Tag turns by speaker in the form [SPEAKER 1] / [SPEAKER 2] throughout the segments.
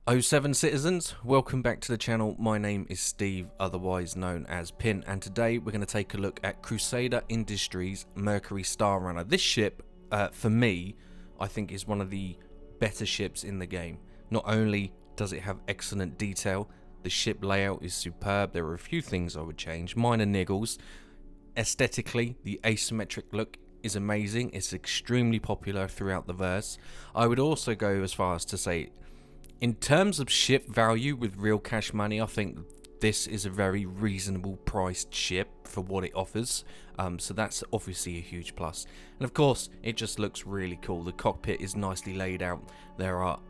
[SPEAKER 1] 07 citizens, welcome back to the channel. My name is Steve, otherwise known as Pin, and today we're going to take a look at Crusader Industries Mercury Star Runner. This ship, for me, I think is one of the better ships in the game. Not only does it have excellent detail, the ship layout is superb. There are a few things I would change, minor niggles. Aesthetically, the asymmetric look is amazing. It's extremely popular throughout the verse. I would also go as far as to say, in terms of ship value with real cash money, I think this is a very reasonable priced ship for what it offers. So that's obviously a huge plus. And of course, it just looks really cool. The cockpit is nicely laid out. There are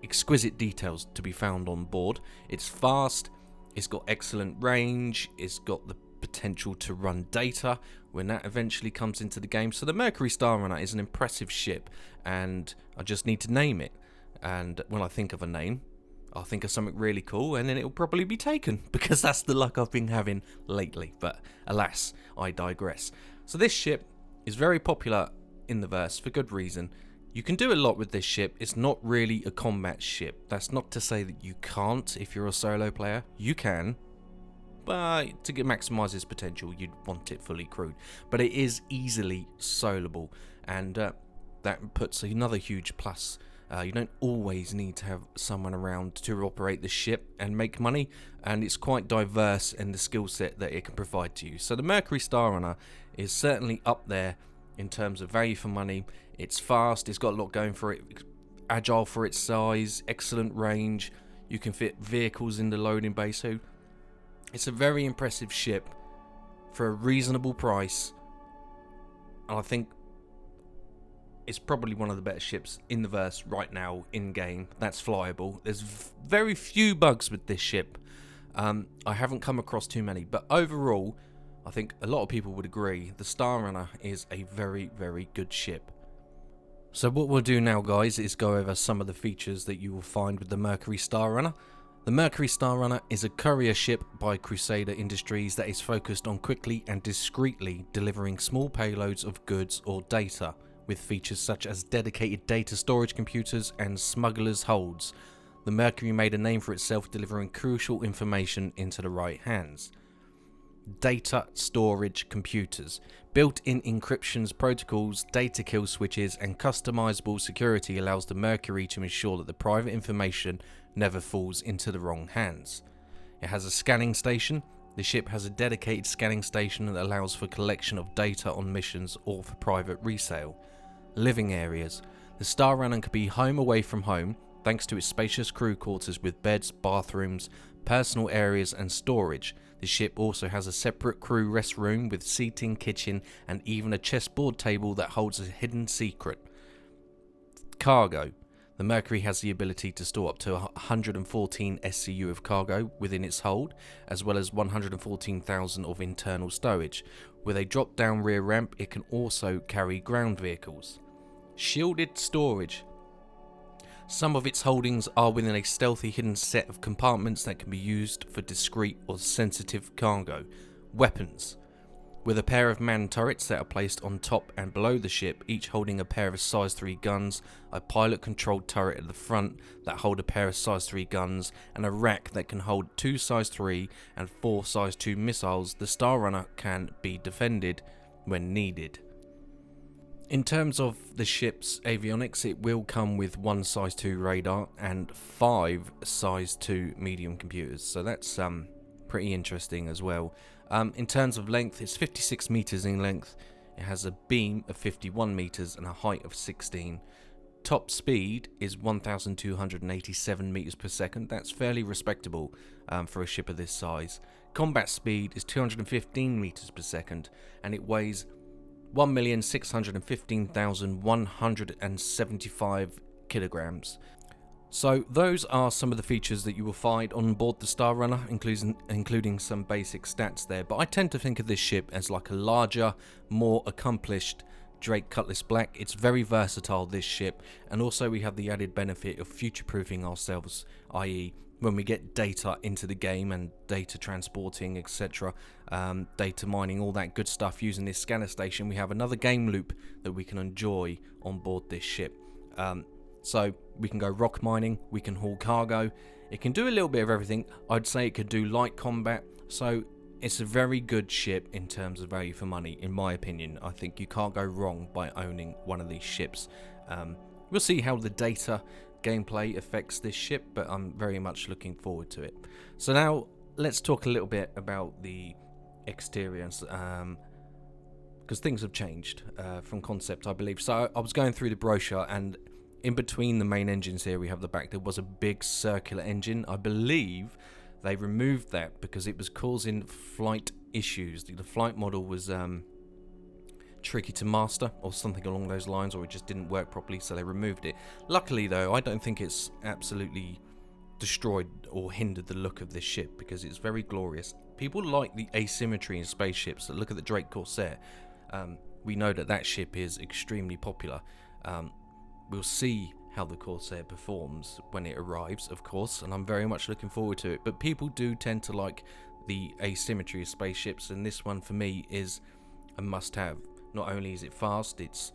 [SPEAKER 1] exquisite details to be found on board. It's fast. It's got excellent range. It's got the potential to run data when that eventually comes into the game. So the Mercury Star Runner is an impressive ship, and I just need to name it. And when I think of a name, I'll think of something really cool, and then it'll probably be taken, because that's the luck I've been having lately. But alas, I digress. So this ship is very popular in the verse for good reason. You can do a lot with this ship. It's not really a combat ship. That's not to say that you can't if you're a solo player. You can, but to maximize its potential, you'd want it fully crewed. But it is easily soloable, and that puts another huge plus. You don't always need to have someone around to operate the ship and make money, and it's quite diverse in the skill set that it can provide to you. So the Mercury Star Runner is certainly up there in terms of value for money. It's fast, it's got a lot going for it, agile for its size, excellent range. You can fit vehicles in the loading bay, so it's a very impressive ship for a reasonable price. And I think it's probably one of the better ships in the verse right now in game. That's flyable. There's very few bugs with this ship. I haven't come across too many, but overall, I think a lot of people would agree the Star Runner is a very, very good ship. So what we'll do now, guys, is go over some of the features that you will find with the Mercury Star Runner. The Mercury Star Runner is a courier ship by Crusader Industries that is focused on quickly and discreetly delivering small payloads of goods or data, with features such as dedicated data storage computers and smugglers' holds. The Mercury made a name for itself delivering crucial information into the right hands. Data storage computers. Built-in encryptions, protocols, data kill switches, and customizable security allows the Mercury to ensure that the private information never falls into the wrong hands. It has a scanning station. The ship has a dedicated scanning station that allows for collection of data on missions or for private resale. Living areas. The Star Runner can be home away from home thanks to its spacious crew quarters with beds, bathrooms, personal areas and storage. The ship also has a separate crew rest room with seating, kitchen and even a chessboard table that holds a hidden secret. Cargo. The Mercury has the ability to store up to 114 SCU of cargo within its hold, as well as 114,000 of internal stowage. With a drop-down rear ramp, it can also carry ground vehicles. Shielded storage. Some of its holdings are within a stealthy hidden set of compartments that can be used for discreet or sensitive cargo. Weapons. With a pair of man turrets that are placed on top and below the ship, each holding a pair of size 3 guns, a pilot controlled turret at the front that hold a pair of size 3 guns, and a rack that can hold 2 size 3 and 4 size 2 missiles, the Star Runner can be defended when needed. In terms of the ship's avionics, it will come with 1 size 2 radar and 5 size 2 medium computers, so that's pretty interesting as well. In terms of length, it's 56 meters in length. It has a beam of 51 meters and a height of 16. Top speed is 1,287 meters per second. That's fairly respectable for a ship of this size. Combat speed is 215 meters per second, and it weighs 1,615,175 kilograms. So those are some of the features that you will find on board the Star Runner, including some basic stats there. But I tend to think of this ship as like a larger, more accomplished Drake Cutlass Black. It's very versatile, this ship, and also we have the added benefit of future-proofing ourselves, i.e. when we get data into the game and data transporting, etc., data mining, all that good stuff using this scanner station, we have another game loop that we can enjoy on board this ship. So we can go rock mining, we can haul cargo, it can do a little bit of everything. I'd say it could do light combat, so it's a very good ship in terms of value for money, in my opinion. I think you can't go wrong by owning one of these ships. We'll see how the data gameplay affects this ship, but I'm very much looking forward to it. So now let's talk a little bit about the exterior, because things have changed from concept, I believe. So I was going through the brochure, and in between the main engines here we have the back, there was a big circular engine. I believe they removed that because it was causing flight issues. The flight model was tricky to master or something along those lines, or it just didn't work properly, so they removed it. Luckily though, I don't think it's absolutely destroyed or hindered the look of this ship, because it's very glorious. People like the asymmetry in spaceships. Look at the Drake Corsair. We know that that ship is extremely popular. We'll see how the Corsair performs when it arrives, of course, and I'm very much looking forward to it. But people do tend to like the asymmetry of spaceships, and this one for me is a must-have. Not only is it fast, it's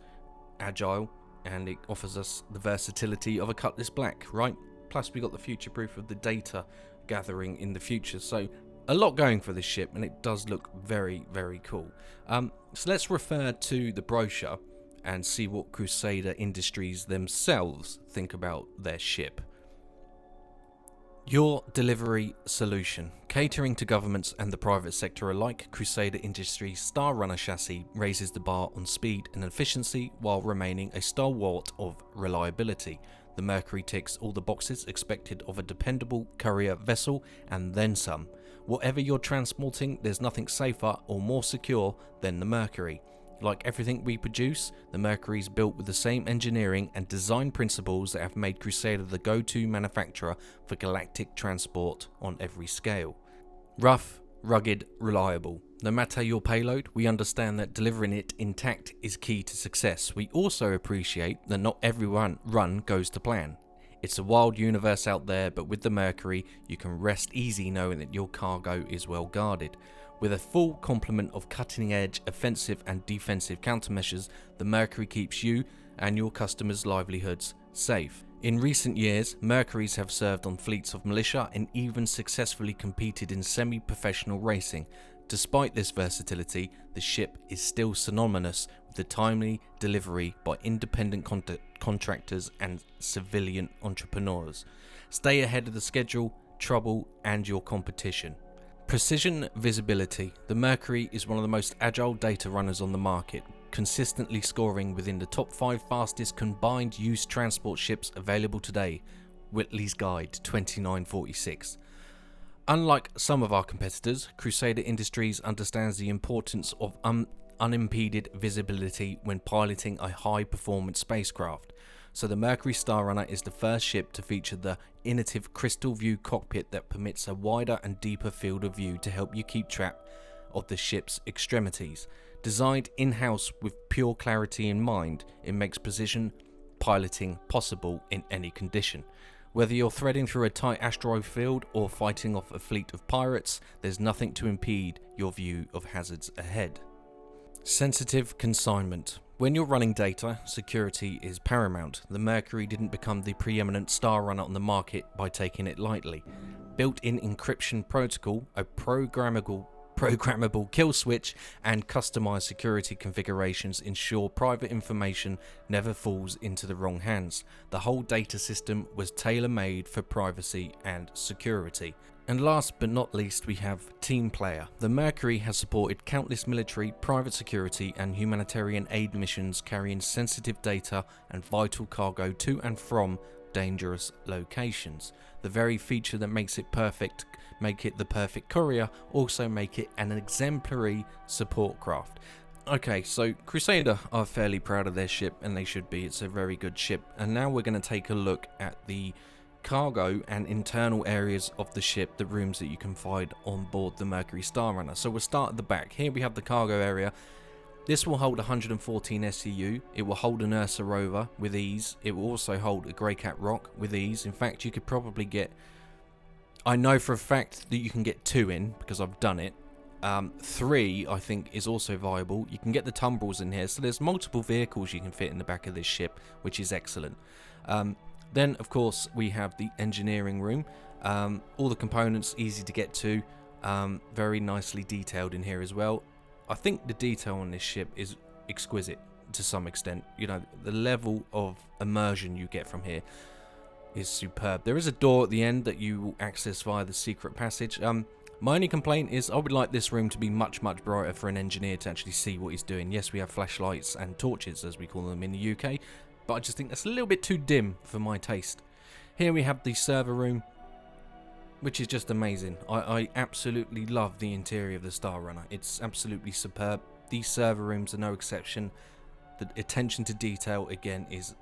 [SPEAKER 1] agile, and it offers us the versatility of a Cutlass Black, right? Plus we got the future proof of the data gathering in the future, so a lot going for this ship, and it does look very, very cool. So let's refer to the brochure and see what Crusader Industries themselves think about their ship. Your delivery solution. Catering to governments and the private sector alike, Crusader Industries Star Runner chassis raises the bar on speed and efficiency while remaining a stalwart of reliability. The Mercury ticks all the boxes expected of a dependable courier vessel, and then some. Whatever you're transporting, there's nothing safer or more secure than the Mercury. Like everything we produce, the Mercury is built with the same engineering and design principles that have made Crusader the go-to manufacturer for galactic transport on every scale. Rough, rugged, reliable. No matter your payload, we understand that delivering it intact is key to success. We also appreciate that not every run goes to plan. It's a wild universe out there, but with the Mercury, you can rest easy knowing that your cargo is well guarded. With a full complement of cutting-edge offensive and defensive countermeasures, the Mercury keeps you and your customers' livelihoods safe. In recent years, Mercuries have served on fleets of militia and even successfully competed in semi-professional racing. Despite this versatility, the ship is still synonymous with the timely delivery by independent contractors and civilian entrepreneurs. Stay ahead of the schedule, trouble, and your competition. Precision visibility. The Mercury is one of the most agile data runners on the market, consistently scoring within the top 5 fastest combined use transport ships available today. Whitley's Guide 2946. Unlike some of our competitors, Crusader Industries understands the importance of unimpeded visibility when piloting a high-performance spacecraft. So the Mercury Star Runner is the first ship to feature the innovative Crystal View cockpit that permits a wider and deeper field of view to help you keep track of the ship's extremities. Designed in-house with pure clarity in mind, it makes precision piloting possible in any condition. Whether you're threading through a tight asteroid field or fighting off a fleet of pirates, there's nothing to impede your view of hazards ahead. Sensitive consignment. When you're running data, security is paramount. The Mercury didn't become the preeminent Star Runner on the market by taking it lightly. Built-in encryption protocol, a programmable kill switch, and customized security configurations ensure private information never falls into the wrong hands. The whole data system was tailor-made for privacy and security. And last but not least, we have Team Player. The Mercury has supported countless military, private security and humanitarian aid missions carrying sensitive data and vital cargo to and from dangerous locations. The very feature that makes it the perfect courier, also make it an exemplary support craft. Okay, so Crusader are fairly proud of their ship, and they should be. It's a very good ship. And now we're going to take a look at the cargo and internal areas of the ship, the rooms that you can find on board the Mercury Star Runner. So we'll start at the back. Here we have the cargo area. This will hold 114 SCU. It will hold an Ursa rover with ease. It will also hold a Grey Cat Rock with ease. In fact, you could probably get, I know for a fact that you can get 2 in because I've done it. 3, I think, is also viable. You can get the tumbrils in here, so there's multiple vehicles you can fit in the back of this ship, which is excellent. Then, of course, we have the engineering room. All the components easy to get to, very nicely detailed in here as well. I think the detail on this ship is exquisite to some extent. You know, the level of immersion you get from here is superb. There is a door at the end that you will access via the secret passage. My only complaint is I would like this room to be much brighter for an engineer to actually see what he's doing. Yes, we have flashlights and torches, as we call them in the UK, but I just think that's a little bit too dim for my taste. Here we have the server room, which is just amazing. I absolutely love the interior of the Star Runner. It's absolutely superb. These server rooms are no exception. The attention to detail, again, is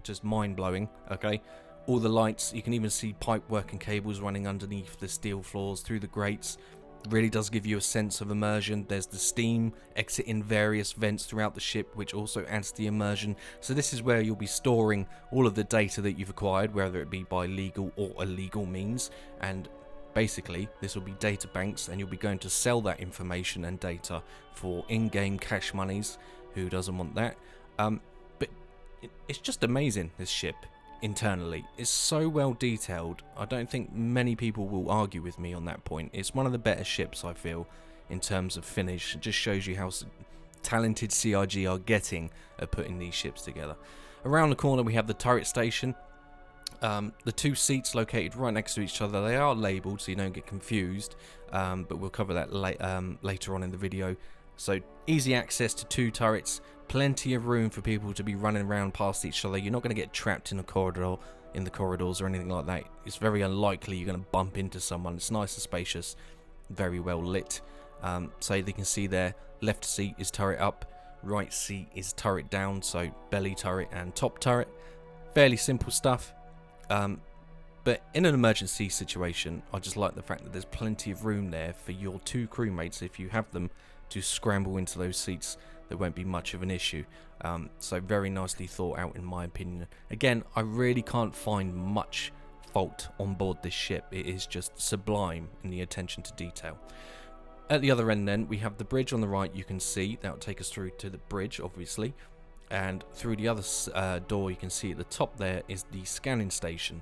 [SPEAKER 1] just mind-blowing, okay? All the lights, you can even see pipe work and cables running underneath the steel floors through the grates. It really does give you a sense of immersion. There's the steam exiting various vents throughout the ship, which also adds to the immersion. So this is where you'll be storing all of the data that you've acquired, whether it be by legal or illegal means. And basically, this will be data banks, and you'll be going to sell that information and data for in-game cash monies. Who doesn't want that? But it's just amazing, this ship. Internally, it's so well detailed. I don't think many people will argue with me on that point. It's one of the better ships, I feel, in terms of finish. It just shows you how talented CIG are getting at putting these ships together. Around the corner we have the turret station. The 2 seats located right next to each other, they are labelled so you don't get confused, but we'll cover that later on in the video. So easy access to 2 turrets, plenty of room for people to be running around past each other. You're not going to get trapped in a corridor, in the corridors or anything like that. It's very unlikely you're going to bump into someone. It's nice and spacious, very well lit. So you can see there, left seat is turret up, right seat is turret down, so belly turret and top turret. Fairly simple stuff. But in an emergency situation, I just like the fact that there's plenty of room there for your 2 crewmates, if you have them, to scramble into those seats. There won't be much of an issue. So very nicely thought out in my opinion. Again, I really can't find much fault on board this ship. It is just sublime in the attention to detail. At the other end then, we have the bridge on the right. You can see that will take us through to the bridge, obviously. And through the other door, you can see at the top there is the scanning station.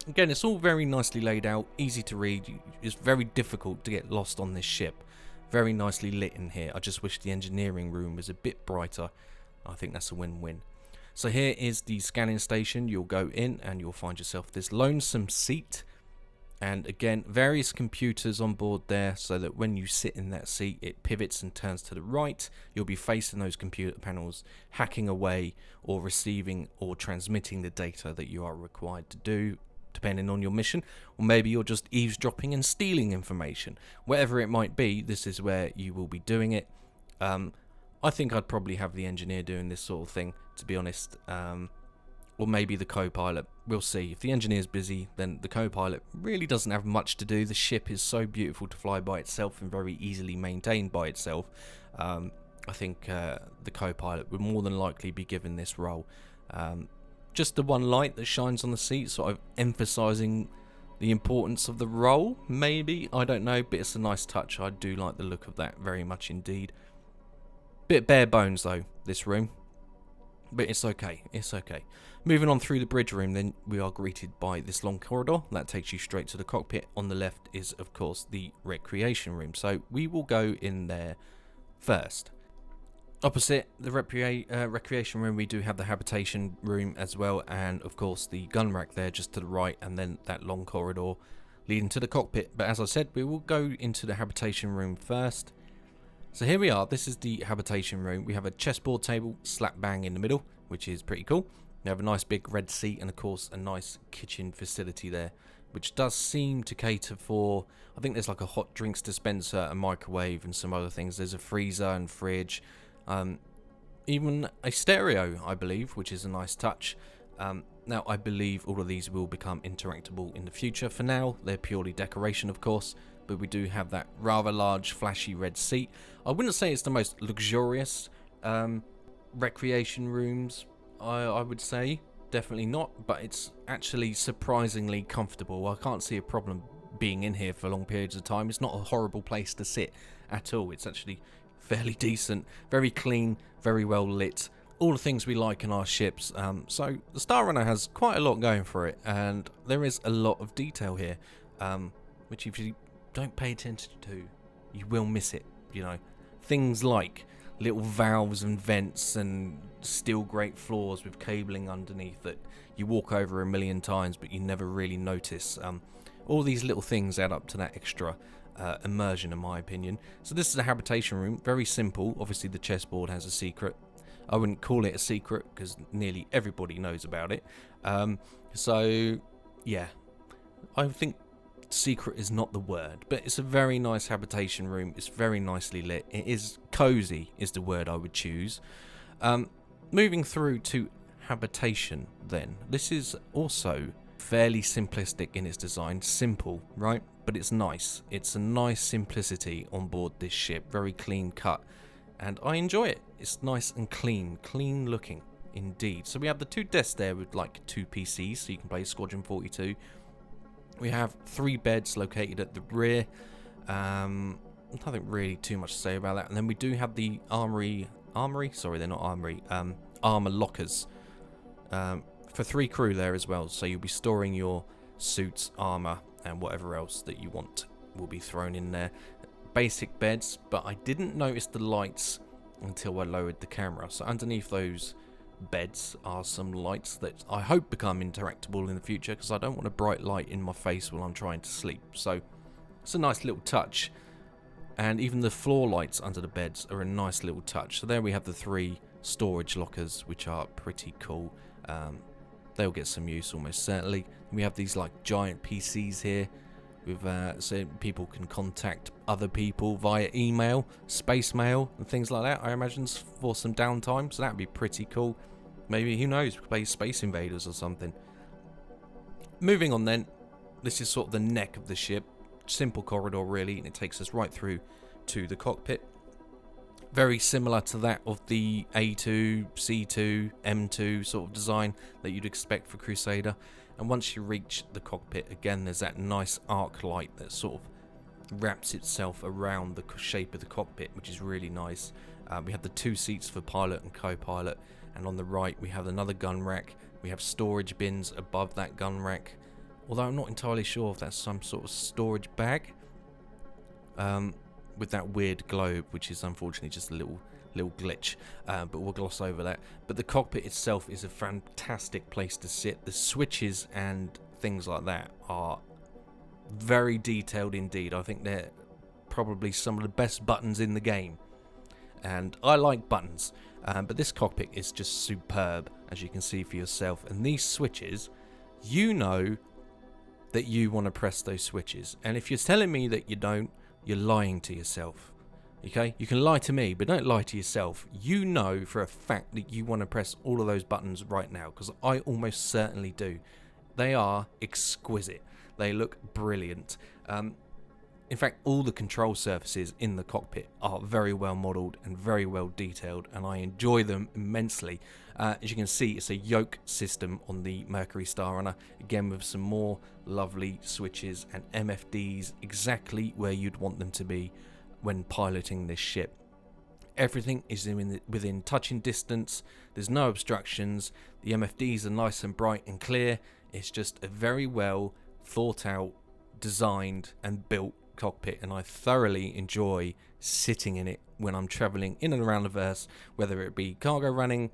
[SPEAKER 1] Again, it's all very nicely laid out, easy to read. It's very difficult to get lost on this ship. Very nicely lit in here. I just wish the engineering room was a bit brighter. I think that's a win-win. So here is the scanning station. You'll go in and you'll find yourself this lonesome seat. And again, various computers on board there, so that when you sit in that seat, it pivots and turns to the right. You'll be facing those computer panels, hacking away or receiving or transmitting the data that you are required to do, depending on your mission. Or maybe you're just eavesdropping and stealing information. Whatever it might be, this is where you will be doing it. I think I'd probably have the engineer doing this sort of thing, to be honest. Or maybe the co-pilot. We'll see. If the engineer's busy, then the co-pilot really doesn't have much to do. The ship is so beautiful to fly by itself and very easily maintained by itself. I think the co-pilot would more than likely be given this role. Just the one light that shines on the seat, sort of emphasising the importance of the role, maybe. I don't know, but it's a nice touch. I do like the look of that very much indeed. Bit bare bones though, this room. But it's okay, it's okay. Moving on through the bridge room, then we are greeted by this long corridor that takes you straight to the cockpit. On the left is, of course, the recreation room. So we will go in there first. Opposite the recreation room, we do have the habitation room as well, and of course the gun rack there just to the right, and then that long corridor leading to the cockpit. But as I said, we will go into the habitation room first. So here we are. This is the habitation room. We have a chessboard table slap bang in the middle, which is pretty cool. We have a nice big red seat and of course a nice kitchen facility there, which does seem to cater for, I think there's like a hot drinks dispenser, a microwave and some other things. There's a freezer and fridge, even a stereo, I believe, which is a nice touch. Now I believe all of these will become interactable in the future. For now, they're purely decoration, of course, but we do have that rather large flashy red seat. I wouldn't say it's the most luxurious recreation rooms, I would say, definitely not, but it's actually surprisingly comfortable. I can't see a problem being in here for long periods of time, it's not a horrible place to sit at all. It's actually fairly decent, very clean, very well lit, all the things we like in our ships. So the Star Runner has quite a lot going for it, and there is a lot of detail here, which if you don't pay attention to, you will miss it. You know, things like little valves and vents and steel grate floors with cabling underneath that you walk over a million times but you never really notice. All these little things add up to that extra immersion, in my opinion. So this is a habitation room, very simple. Obviously the chessboard has a secret. I wouldn't call it a secret because nearly everybody knows about it. So yeah, I think secret is not the word, but it's a very nice habitation room. It's very nicely lit. It is cozy is the word I would choose. Moving through to habitation then, this is also fairly simplistic in its design. Simple, right? But it's nice. It's a nice simplicity on board this ship, very clean cut, and I enjoy it. It's nice and clean looking indeed. So we have the 2 desks there with like 2 PCs, so you can play Squadron 42. We have 3 beds located at the rear. Nothing really too much to say about that. And then we do have the armory. Sorry, they're not armory. Armor lockers for 3 crew there as well. So you'll be storing your suits, armor, and whatever else that you want will be thrown in there. Basic beds, but I didn't notice the lights until I lowered the camera. So underneath those beds are some lights that I hope become interactable in the future, because I don't want a bright light in my face while I'm trying to sleep. So it's a nice little touch. And even the floor lights under the beds are a nice little touch. So there we have the 3 storage lockers, which are pretty cool. They'll get some use almost certainly. We have these like giant PCs here with so people can contact other people via email, space mail and things like that, I imagine, for some downtime. So that'd be pretty cool. Maybe, who knows, we could play Space Invaders or something. Moving on then, this is sort of the neck of the ship. Simple corridor really, and it takes us right through to the cockpit. Very similar to that of the A2, C2, M2 sort of design that you'd expect for Crusader. And once you reach the cockpit, again, there's that nice arc light that sort of wraps itself around the shape of the cockpit, which is really nice. We have the 2 seats for pilot and co-pilot, and on the right we have another gun rack. We have storage bins above that gun rack, although I'm not entirely sure if that's some sort of storage bag. With that weird globe, which is unfortunately just a little glitch, but we'll gloss over that. But the cockpit itself is a fantastic place to sit. The switches and things like that are very detailed indeed. I think they're probably some of the best buttons in the game, and I like buttons, but this cockpit is just superb, as you can see for yourself. And these switches, you know that you want to press those switches, and if you're telling me that you don't, you're lying to yourself. Okay, you can lie to me, but don't lie to yourself. You know for a fact that you want to press all of those buttons right now, because I almost certainly do. They are exquisite. They look brilliant. In fact, all the control surfaces in the cockpit are very well modelled and very well detailed, and I enjoy them immensely. As you can see, it's a yoke system on the Mercury Star Runner, again with some more lovely switches and MFDs exactly where you'd want them to be when piloting this ship. Everything is within touching distance. There's no obstructions. The MFDs are nice and bright and clear. It's just a very well thought out, designed and built cockpit, and I thoroughly enjoy sitting in it when I'm traveling in and around the verse, whether it be cargo running,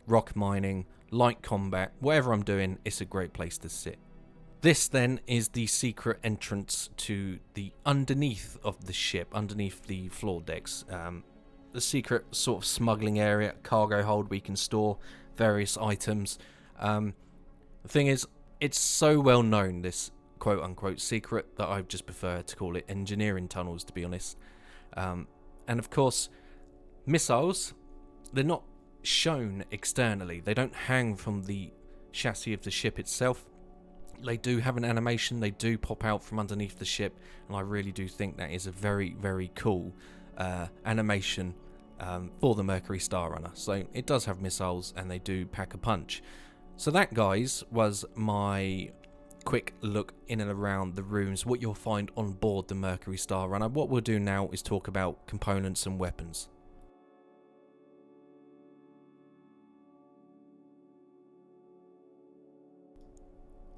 [SPEAKER 1] rock mining, light combat, whatever I'm doing. It's a great place to sit. This then is the secret entrance to the underneath of the ship, underneath the floor decks. The secret sort of smuggling area, cargo hold, we can store various items. The thing is, it's so well known, this quote unquote secret, that I just prefer to call it engineering tunnels, to be honest. And of course, missiles, they're not shown externally. They don't hang from the chassis of the ship itself. They do have an animation. They do pop out from underneath the ship, and I really do think that is a very, very cool animation for the Mercury Star Runner. So it does have missiles, and they do pack a punch. So that, guys, was my quick look in and around the rooms, what you'll find on board the Mercury Star Runner. What we'll do now is talk about components and weapons.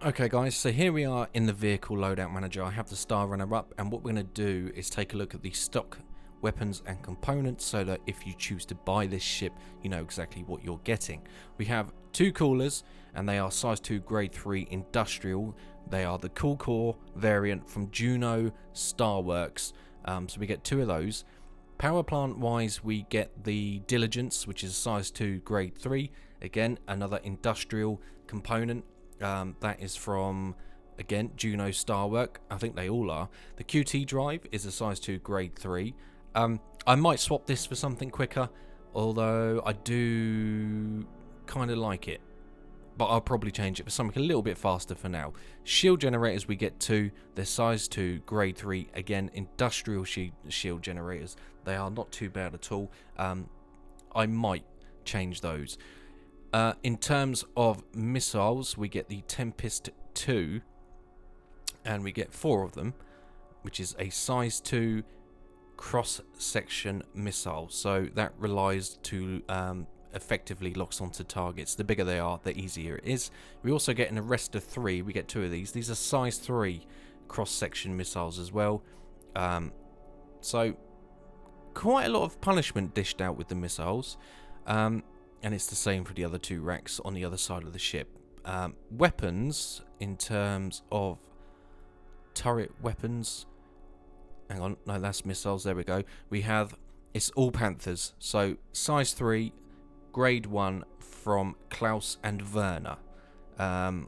[SPEAKER 1] Okay guys, so here we are in the vehicle loadout manager. I have the Star Runner up, and what we're going to do is take a look at the stock weapons and components so that if you choose to buy this ship, you know exactly what you're getting. We have 2 coolers, and they are size 2 grade 3 industrial. They are the Cool Core variant from Juno Starworks, so we get 2 of those. Power plant wise, we get the Diligence, which is size 2 grade 3, again another industrial component. That is from, again, Juno Starwork. I think they all are. The QT drive is a size 2 grade 3. I might swap this for something quicker, although I do kind of like it, but I'll probably change it for something a little bit faster for now. Shield generators, we get 2. They're size 2 grade 3, again industrial shield generators. They are not too bad at all. I might change those. In terms of missiles, we get the Tempest 2, and we get 4 of them, which is a size 2 cross-section missile. So that relies to effectively locks onto targets. The bigger they are, the easier it is. We also get an Arrestor 3. We get 2 of these. These are size 3 cross-section missiles as well. So quite a lot of punishment dished out with the missiles. And it's the same for the other 2 racks on the other side of the ship. Weapons, in terms of turret weapons, hang on, no, that's missiles, there we go. We have, it's all Panthers, so size 3, grade 1 from Klaus and Werner. And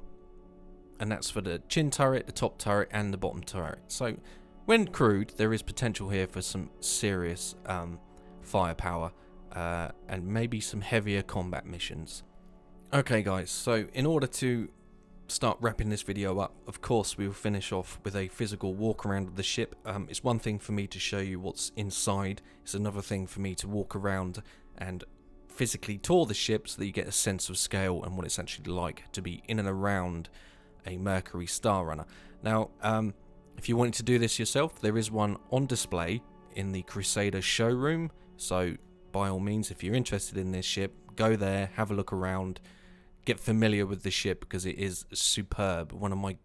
[SPEAKER 1] that's for the chin turret, the top turret, and the bottom turret. So when crewed, there is potential here for some serious firepower. And maybe some heavier combat missions. Okay guys, so in order to start wrapping this video up, of course we will finish off with a physical walk around of the ship. It's one thing for me to show you what's inside, it's another thing for me to walk around and physically tour the ship so that you get a sense of scale and what it's actually like to be in and around a Mercury Star Runner. Now, if you wanted to do this yourself, there is one on display in the Crusader showroom, so by all means, if you're interested in this ship, go there, have a look around, get familiar with the ship because it is superb. One of my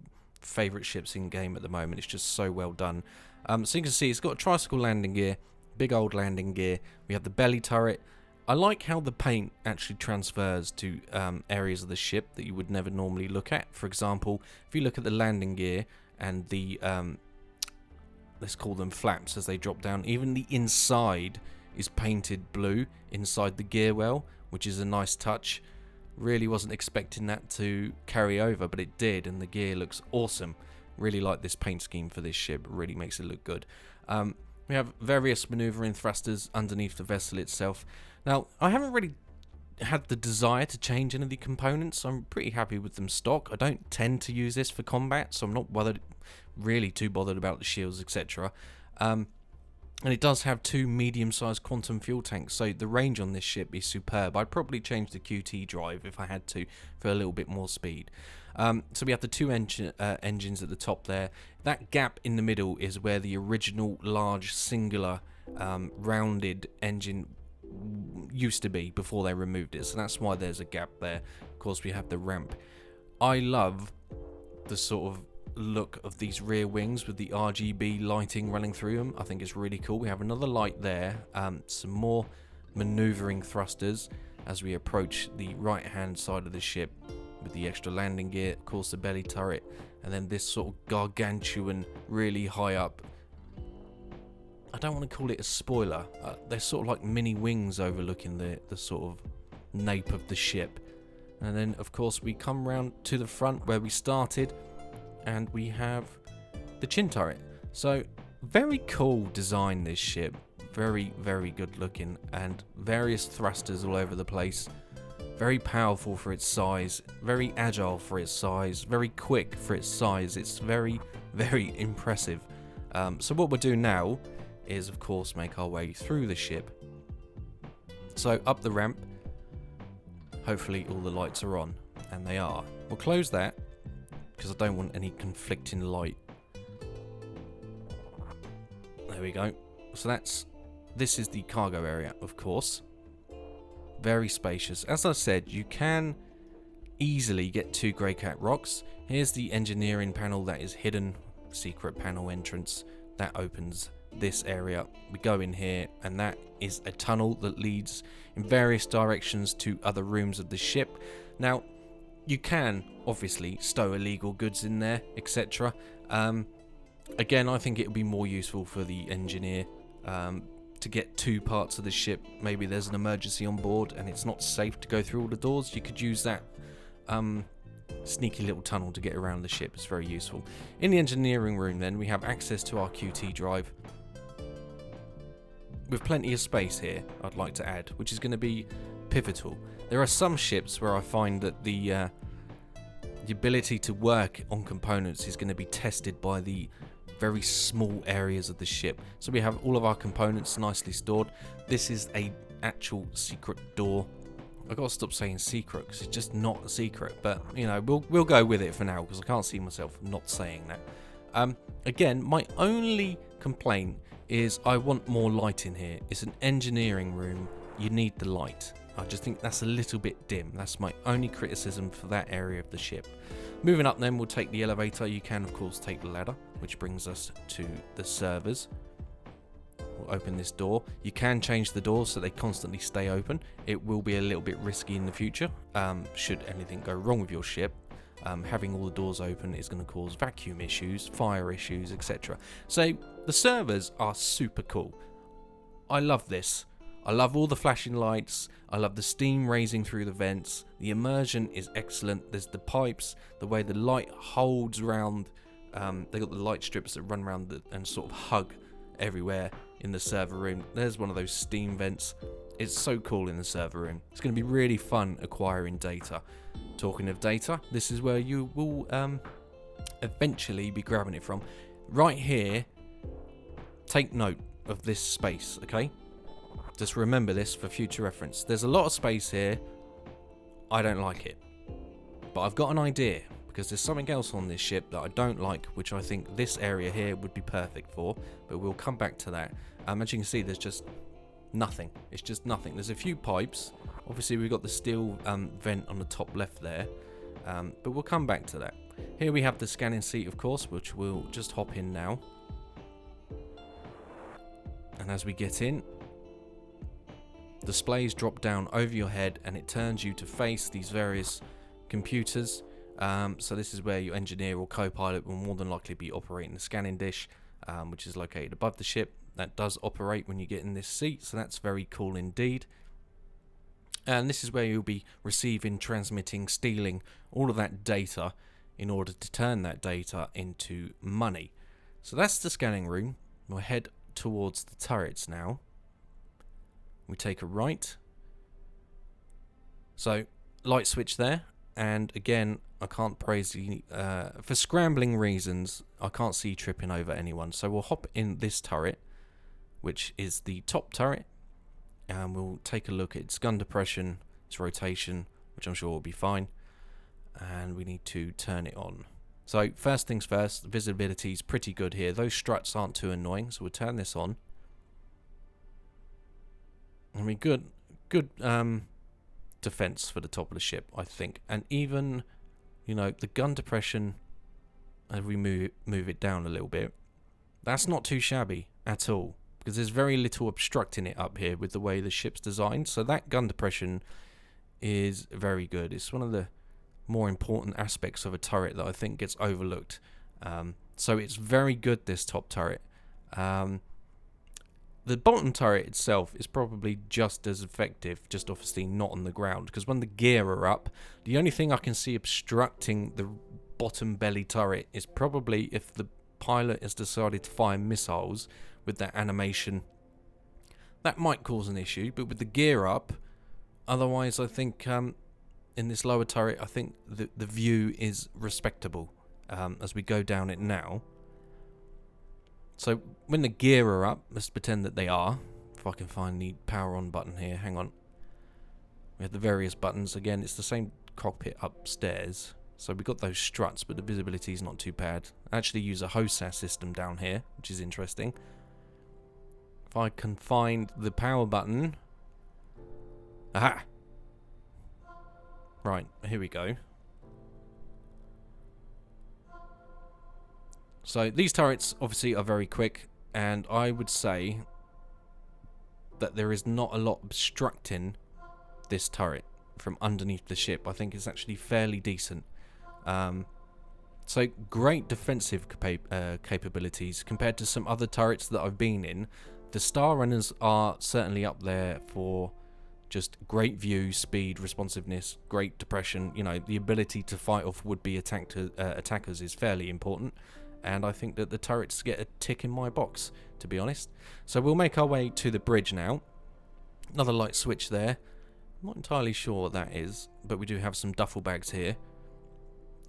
[SPEAKER 1] favourite ships in game at the moment. It's just so well done. So you can see it's got a tricycle landing gear, big old landing gear. We have the belly turret. I like how the paint actually transfers to areas of the ship that you would never normally look at. For example, if you look at the landing gear and the, let's call them flaps as they drop down, even the inside is painted blue inside the gear well, which is a nice touch. Really wasn't expecting that to carry over, but it did, and the gear looks awesome. Really like this paint scheme for this ship, it really makes it look good. We have various maneuvering thrusters underneath the vessel itself. Now, I haven't really had the desire to change any of the components. I'm pretty happy with them stock. I don't tend to use this for combat, so I'm not really too bothered about the shields, etc. And it does have 2 medium-sized quantum fuel tanks, so the range on this ship is superb. I'd probably change the QT drive if I had to for a little bit more speed. So we have the 2 engines at the top there. That gap in the middle is where the original large singular rounded engine used to be before they removed it, so that's why there's a gap there. Of course, we have the ramp. I love the sort of look of these rear wings with the RGB lighting running through them. I think it's really cool. We have another light there, some more maneuvering thrusters as we approach the right hand side of the ship with the extra landing gear, of course the belly turret, and then this sort of gargantuan, really high up, I don't want to call it a spoiler, they're sort of like mini wings overlooking the sort of nape of the ship. And then of course we come round to the front where we started, and we have the chin turret. So very cool design, this ship, very good looking, and various thrusters all over the place. Very powerful for its size, very agile for its size, very quick for its size. It's very impressive. So what we'll do now is of course make our way through the ship. So up the ramp, hopefully all the lights are on, and they are. We'll close that, because I don't want any conflicting light. There we go. So this is the cargo area, of course. Very spacious. As I said, you can easily get 2 grey cat rocks. Here's the engineering panel that is hidden, secret panel entrance that opens this area. We go in here, and that is a tunnel that leads in various directions to other rooms of the ship. Now, you can obviously stow illegal goods in there, etc. Again, I think it would be more useful for the engineer to get 2 parts of the ship. Maybe there's an emergency on board and it's not safe to go through all the doors. You could use that sneaky little tunnel to get around the ship. It's very useful. In the engineering room then, we have access to our QT drive with plenty of space here, I'd like to add, which is going to be pivotal. There are some ships where I find that the ability to work on components is going to be tested by the very small areas of the ship. So we have all of our components nicely stored. This is a actual secret door. I've got to stop saying secret because it's just not a secret, but you know, we'll go with it for now because I can't see myself not saying that. Again, my only complaint is I want more light in here. It's an engineering room. You need the light. I just think that's a little bit dim. That's my only criticism for that area of the ship. Moving up then, we'll take the elevator. You can of course take the ladder, which brings us to the servers. We'll open this door. You can change the doors so they constantly stay open. It will be a little bit risky in the future. Should anything go wrong with your ship, having all the doors open is going to cause vacuum issues, fire issues, etc. So the servers are super cool. I love this. I love all the flashing lights. I love the steam raising through the vents. The immersion is excellent. There's the pipes, the way the light holds around. They got the light strips that run around and sort of hug everywhere in the server room. There's one of those steam vents. It's so cool in the server room. It's going to be really fun acquiring data. Talking of data, this is where you will eventually be grabbing it from. Right here, take note of this space, okay? Just remember this for future reference. There's a lot of space here. I don't like it. But I've got an idea, because there's something else on this ship that I don't like, which I think this area here would be perfect for. But we'll come back to that. As you can see, there's just nothing. It's just nothing. There's a few pipes. Obviously, we've got the steel vent on the top left there. But we'll come back to that. Here we have the scanning seat, of course, which we'll just hop in now. And as we get in, displays drop down over your head and it turns you to face these various computers. So this is where your engineer or co-pilot will more than likely be operating the scanning dish, which is located above the ship. That does operate when you get in this seat, so that's very cool indeed. And this is where you'll be receiving, transmitting, stealing all of that data in order to turn that data into money. So that's the scanning room. We'll head towards the turrets now. We take a right. So light switch there, and again I can't praise the for scrambling reasons I can't see tripping over anyone, so we'll hop in this turret, which is the top turret, and we'll take a look at its gun depression, its rotation, which I'm sure will be fine, and we need to turn it on. So first things first, visibility is pretty good here. Those struts aren't too annoying, so we'll turn this on. I mean, good defense for the top of the ship, I think. And even, you know, the gun depression, as we move it down a little bit, that's not too shabby at all, because there's very little obstructing it up here with the way the ship's designed. So that gun depression is very good. It's one of the more important aspects of a turret that I think gets overlooked. So it's very good, this top turret. The bottom turret itself is probably just as effective, just obviously not on the ground, because when the gear are up, the only thing I can see obstructing the bottom belly turret is probably if the pilot has decided to fire missiles with that animation. That might cause an issue, but with the gear up, otherwise I think in this lower turret, I think the view is respectable as we go down it now. So when the gear are up, let's pretend that they are. If I can find the power on button here, hang on. We have the various buttons. Again, it's the same cockpit upstairs. So we got those struts, but the visibility is not too bad. I actually use a HOSAS system down here, which is interesting. If I can find the power button. Aha! Right, here we go. So these turrets obviously are very quick, and I would say that there is not a lot obstructing this turret from underneath the ship. I think it's actually fairly decent. So great defensive capabilities compared to some other turrets that I've been in. The Star Runners are certainly up there for just great view, speed, responsiveness, great depression. You know, the ability to fight off would-be attackers is fairly important. And I think that the turrets get a tick in my box, to be honest. So we'll make our way to the bridge now. Another light switch there. I'm not entirely sure what that is, but we do have some duffel bags here.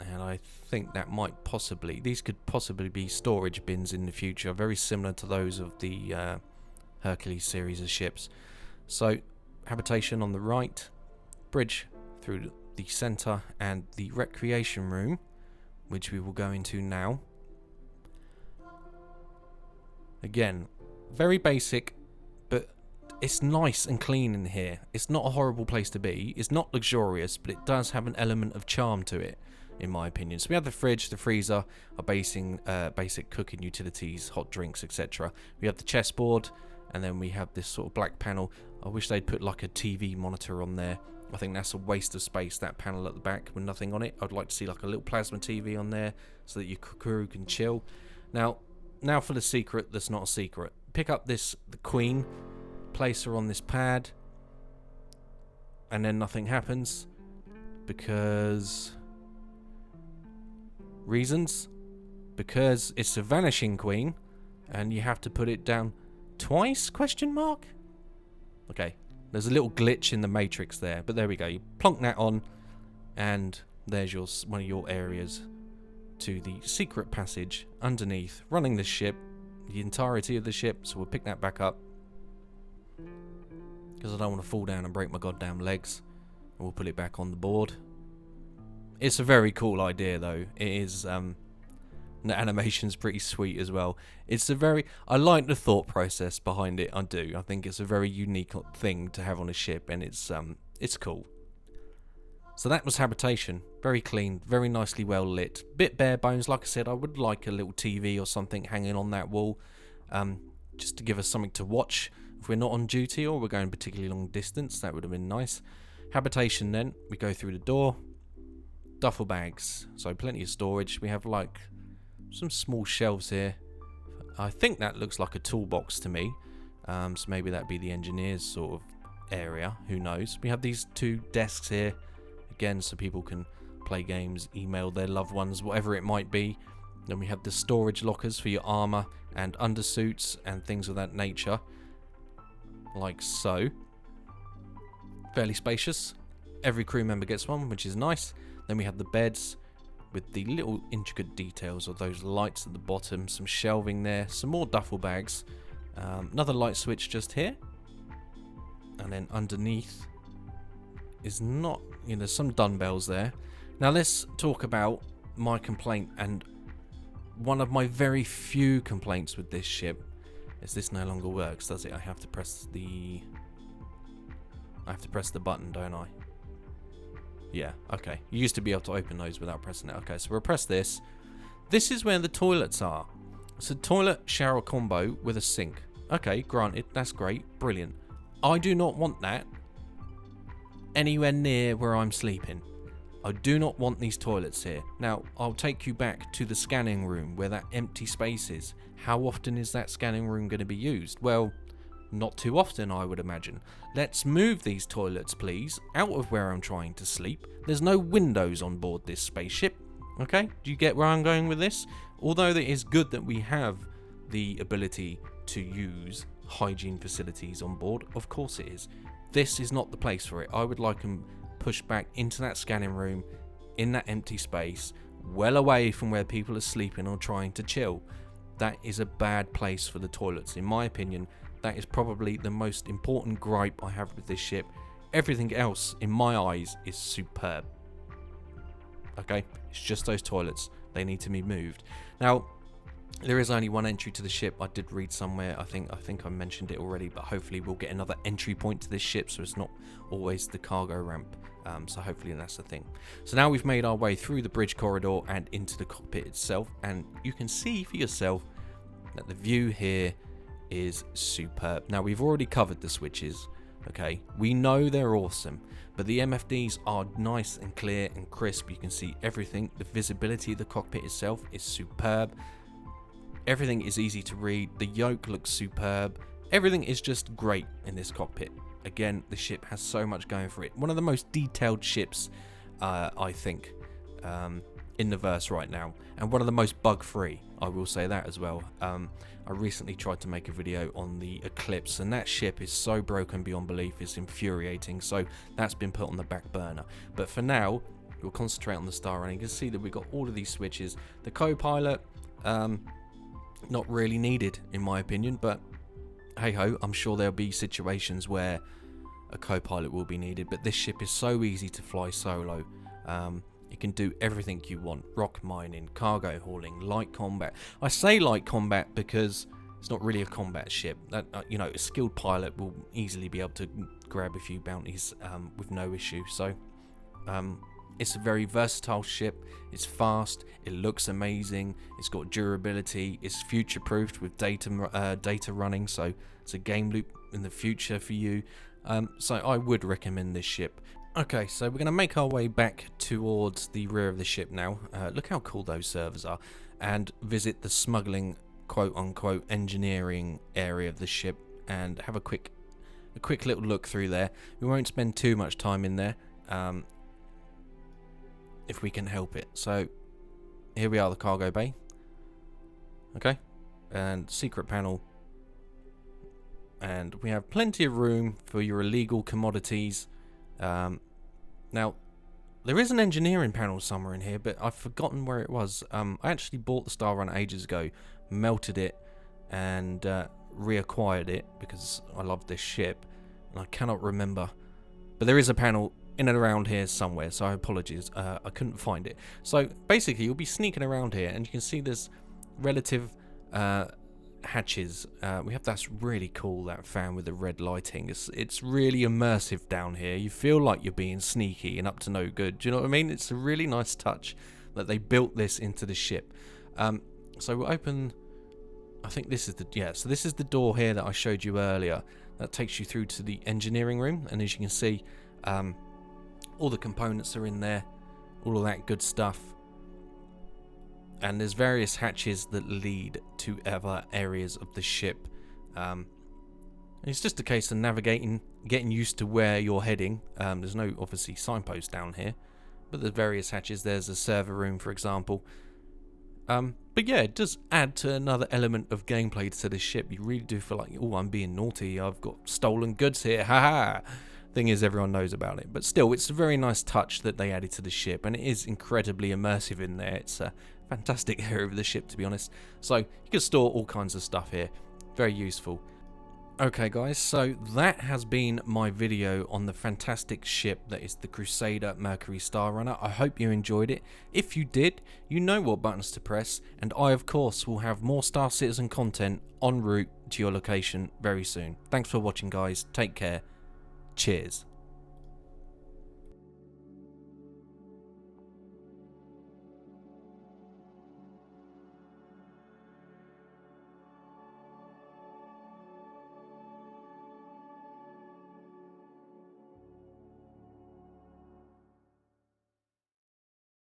[SPEAKER 1] And I think that might possibly... These could possibly be storage bins in the future, very similar to those of the Hercules series of ships. So, habitation on the right, bridge through the centre, and the recreation room, which we will go into now. Again, very basic, but it's nice and clean in here. It's not a horrible place to be. It's not luxurious, but it does have an element of charm to it, in my opinion. So we have the fridge, the freezer, our basic cooking utilities, hot drinks, etc. We have the chessboard, and then we have this sort of black panel. I wish they'd put like a TV monitor on there. I think that's a waste of space, that panel at the back with nothing on it. I'd like to see like a little plasma TV on there so that your crew can chill. Now for the secret that's not a secret. Pick up the Queen, place her on this pad, and then nothing happens because... Reasons? Because it's a vanishing Queen, and you have to put it down twice, question mark? Okay, there's a little glitch in the matrix there, but there we go. You plonk that on, and there's one of your areas to the secret passage underneath, running the ship, the entirety of the ship. So we'll pick that back up, because I don't want to fall down and break my goddamn legs. And we'll put it back on the board. It's a very cool idea, though. It is, the animation's pretty sweet as well. I like the thought process behind it, I do. I think it's a very unique thing to have on a ship, and it's cool. So that was Habitation. Very clean, very nicely well lit. Bit bare bones, like I said. I would like a little TV or something hanging on that wall, just to give us something to watch if we're not on duty or we're going particularly long distance. That would have been nice. Habitation then, we go through the door. Duffel bags, so plenty of storage. We have like some small shelves here. I think that looks like a toolbox to me, so maybe that'd be the engineer's sort of area, who knows. We have these two desks here, again, so people can play games, email their loved ones, whatever it might be. Then we have the storage lockers for your armor and undersuits and things of that nature, like so. Fairly spacious. Every crew member gets one, which is nice. Then we have the beds with the little intricate details of those lights at the bottom, some shelving there, some more duffel bags, another light switch just here, and then underneath is not, there's some dumbbells there. Now let's talk about my complaint, and one of my very few complaints with this ship is this no longer works, does it? I have to press the button, don't I? Yeah, okay. You used to be able to open those without pressing it. Okay, so we'll press this. This is where the toilets are. It's a toilet shower combo with a sink. Okay, granted, that's great, brilliant. I do not want that anywhere near where I'm sleeping. I do not want these toilets here. Now, I'll take you back to the scanning room where that empty space is. How often is that scanning room going to be used? Well, not too often, I would imagine. Let's move these toilets, please, out of where I'm trying to sleep. There's no windows on board this spaceship. Okay, do you get where I'm going with this? Although it is good that we have the ability to use hygiene facilities on board, of course it is. This is not the place for it. I would like them pushed back into that scanning room, in that empty space, well away from where people are sleeping or trying to chill. That is a bad place for the toilets, in my opinion. That is probably the most important gripe I have with this ship. Everything else, in my eyes, is superb. Okay, it's just those toilets. They need to be moved. Now, there is only one entry to the ship. I did read somewhere, I think I mentioned it already, but hopefully we'll get another entry point to this ship, so it's not always the cargo ramp. So hopefully that's the thing. So now we've made our way through the bridge corridor and into the cockpit itself, and you can see for yourself that the view here is superb. Now, we've already covered the switches. Okay, we know they're awesome, but the MFDs are nice and clear and crisp. You can see everything. The visibility of the cockpit itself is superb. Everything is easy to read. The yoke looks superb. Everything is just great in this cockpit. Again, the ship has so much going for it. One of the most detailed ships, I think, in the verse right now, and one of the most bug-free. I will say that as well. I recently tried to make a video on the Eclipse, and that ship is so broken beyond belief, it's infuriating. So that's been put on the back burner. But for now, we'll concentrate on the Star Runner. You can see that we've got all of these switches. The co-pilot, not really needed in my opinion, but hey ho, I'm sure there'll be situations where a co-pilot will be needed. But this ship is so easy to fly solo. You can do everything you want: rock mining, cargo hauling, light combat. I say light combat because it's not really a combat ship. That you know, a skilled pilot will easily be able to grab a few bounties with no issue. So it's a very versatile ship. It's fast. It looks amazing. It's got durability. It's future-proofed with data running. So it's a game loop in the future for you. So I would recommend this ship. Okay, so we're going to make our way back towards the rear of the ship now. Look how cool those servers are, and visit the smuggling quote-unquote engineering area of the ship, and have a quick little look through there. We won't spend too much time in there, if we can help it. So here we are, the cargo bay. Okay, and secret panel, and we have plenty of room for your illegal commodities. Now, there is an engineering panel somewhere in here, but I've forgotten where it was. I actually bought the Star Runner ages ago, melted it, and reacquired it because I love this ship, and I cannot remember. But there is a panel in and around here somewhere, so I apologize. I couldn't find it. So basically, you'll be sneaking around here, and you can see there's relative hatches. We have that's really cool, that fan with the red lighting. It's really immersive down here. You feel like you're being sneaky and up to no good. Do you know what I mean? It's a really nice touch that they built this into the ship. So we'll open. I think this is the So this is the door here that I showed you earlier. That takes you through to the engineering room, and as you can see, all the components are in there, all of that good stuff. And there's various hatches that lead to other areas of the ship. It's just a case of navigating, getting used to where you're heading. There's no, obviously, signpost down here, but there's various hatches. There's a server room, for example. But yeah, it does add to another element of gameplay to the ship. You really do feel like, oh, I'm being naughty. I've got stolen goods here. Haha. Thing is, everyone knows about it. But still, it's a very nice touch that they added to the ship, and it is incredibly immersive in there. It's a fantastic area of the ship, to be honest. So you can store all kinds of stuff here. Very useful. Okay guys, so that has been my video on the fantastic ship that is the Crusader Mercury Star Runner. I hope you enjoyed it. If you did, you know what buttons to press, and I of course will have more Star Citizen content en route to your location very soon. Thanks for watching guys, take care, cheers.